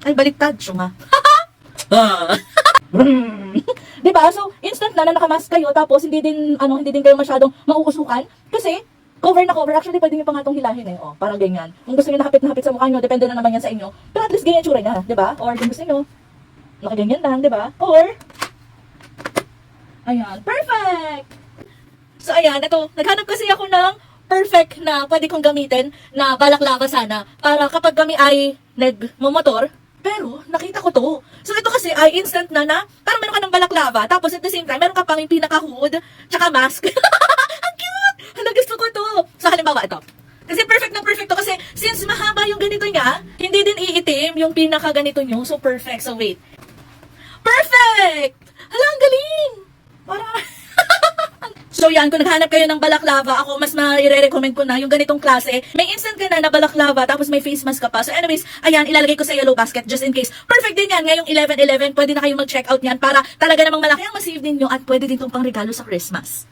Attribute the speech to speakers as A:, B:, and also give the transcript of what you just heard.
A: Ay, baliktad. Syunga. Diba? So, instant na nakamask kayo, tapos hindi din kayo masyadong mauusukan. Kasi, cover na cover. Actually, pwede nyo pa nga itong hilahin eh. O, parang ganyan. Kung gusto nyo nakapit na hapit sa mukha nyo, depende na naman yan sa inyo. Pero at least ganyan tsura niya, diba? Or kung gusto nyo, nakaganyan lang, diba? Or, ayan, perfect! So, ayan, ito, naghanap kasi ako ng perfect na pwede kong gamitin na balaklava sana para kapag kami ay nagmumotor, pero nakita ko to. So, ito kasi ay instant na parang meron ka ng balaklava, tapos at the same time, meron ka pang yung pinaka-hood, tsaka mask. Ang cute! Hala, gusto ko to. So, halimbawa, ito. Kasi perfect na perfect to kasi since mahaba yung ganito niya, hindi din iitim yung pinaka-ganito nyo. So, perfect. So, wait. Perfect! Hala, ang galing! Parang... So yan, kung naghanap kayo ng balaklava, ako mas i-recommend ko na yung ganitong klase. May instant ka na balaklava, tapos may face mask ka pa. So anyways, ayan, ilalagay ko sa yellow basket just in case. Perfect din yan, ngayong 11/11, pwede na kayong mag-check out niyan para talaga namang malaki ang ma-save ninyo at pwede din itong pang regalo sa Christmas.